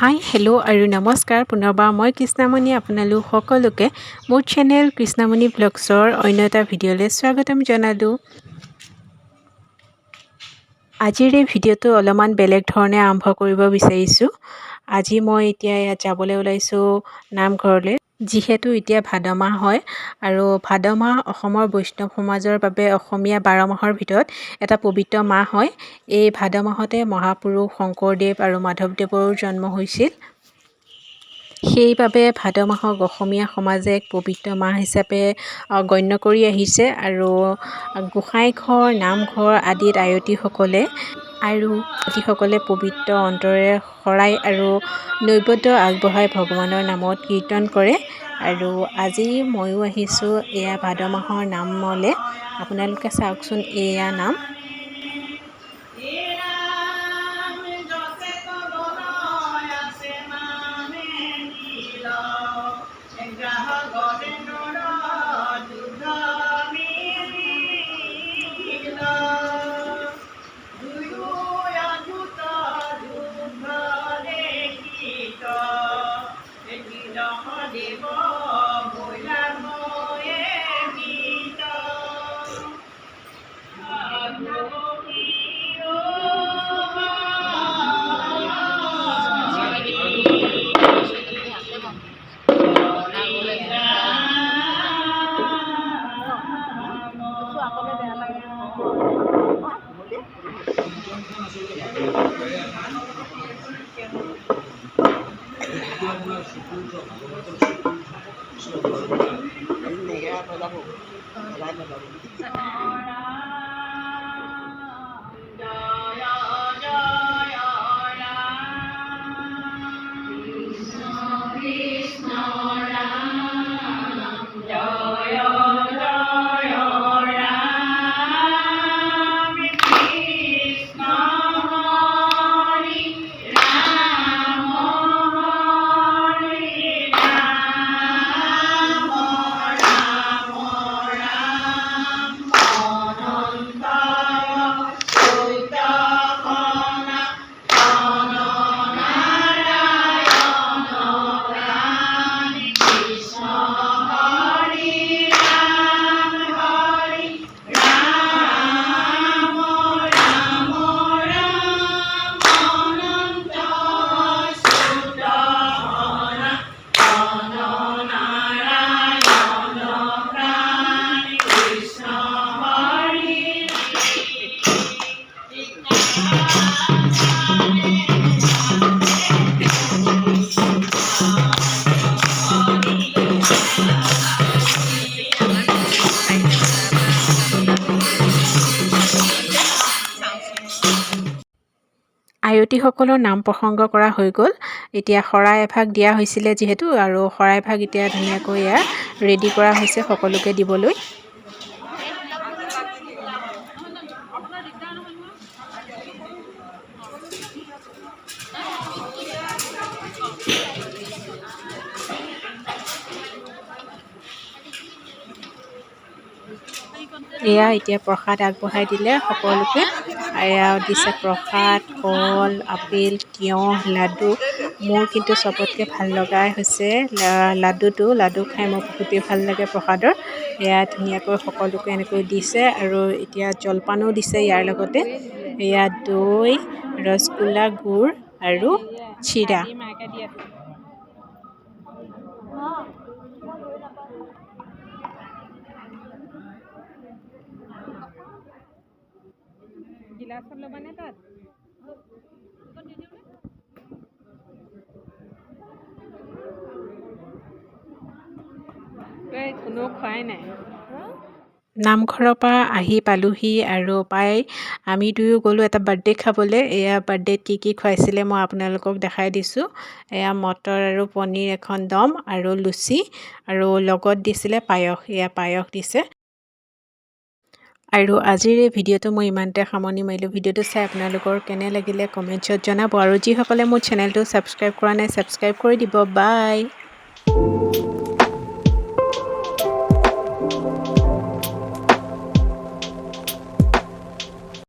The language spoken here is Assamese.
হাই হেল্ল' আৰু নমস্কাৰ পুনৰবাৰ মই কৃষ্ণামণি আপোনালোক সকলোকে মোৰ চেনেল কৃষ্ণামণি ব্লগছৰ অন্য এটা ভিডিঅ'লৈ স্বাগতম জনালোঁ। আজিৰ এই ভিডিঅ'টো অলপমান বেলেগ ধৰণে আৰম্ভ কৰিব বিচাৰিছোঁ। আজি মই এতিয়া ইয়াত যাবলৈ ওলাইছোঁ নামঘৰলৈ, যিহেতু এতিয়া ভাদ মাহ হয় আৰু ভাদ মাহ অসমৰ বৈষ্ণৱ সমাজৰ বাবে অসমীয়া 12 মাহৰ ভিতৰত এটা পবিত্ৰ মাহ হয়। এই ভাদ মাহতে মহাপুৰুষ শংকৰদেৱ আৰু মাধৱদেৱৰো জন্ম হৈছিল। সেইবাবে ভাদ মাহক অসমীয়া সমাজে এক পবিত্ৰ মাহ হিচাপে গণ্য কৰি আহিছে আৰু গোসাঁইঘৰ নামঘৰ আদিত আয়তীসকলে পবিত্ৰ অন্তৰেৰে শৰাই আৰু নৈবেদ্য আগবঢ়াই ভগৱানৰ নামত কীৰ্তন কৰে। আৰু আজি ময়ো আহিছোঁ এয়া ভাদ মাহৰ নামলৈ। আপোনালোকে চাওকচোন, এয়া নাম। আয়তীসকলৰ নাম প্ৰসংগ কৰা হৈ গ'ল। এতিয়া শৰাই এভাগ দিয়া হৈছিলে যিহেতু, আৰু শৰাই ভাগ এতিয়া ধুনীয়াকৈ ইয়াৰ ৰেডি কৰা হৈছে সকলোকে দিবলৈ। এয়া এতিয়া প্ৰসাদ আগবঢ়াই দিলে সকলোকে। এয়া দিছে প্ৰসাদ, কল, আপেল, তিয়ঁহ, লাডু। মোৰ কিন্তু চবতকৈ ভাল লগাই হৈছে লাডু খাই মোৰ বহুতেই ভাল লাগে প্ৰসাদৰ। এয়া ধুনীয়াকৈ সকলোকে এনেকৈ দিছে আৰু এতিয়া জলপানো দিছে ইয়াৰ লগতে। এয়া দৈ, ৰসগোল্লা, গুড় আৰু চিৰা। গিলাচত ল'বানে তাত? কোনো খোৱাই নাই। নামঘৰৰ পৰা আহি পালোহি আৰু আমি দুয়ো গ'লোঁ এটা বাৰ্থডে খাবলৈ। এয়া বাৰ্থডেত কি খুৱাইছিলে মই আপোনালোকক দেখাই দিছোঁ। এয়া মটৰ আৰু পনীৰ এখন দম আৰু লুচি আৰু লগত দিছিলে পায়স। এয়া পায়স দিছে। আৰু আজিৰ এই ভিডিঅ'টো মই ইমানতে সামৰণি মাৰিলোঁ। ভিডিঅ'টো চাই আপোনালোকৰ কেনে লাগিলে কমেণ্টছত জনাব, আৰু যিসকলে মোৰ চেনেলটো ছাবস্ক্ৰাইব কৰা নাই ছাবস্ক্ৰাইব কৰি দিব। বাই।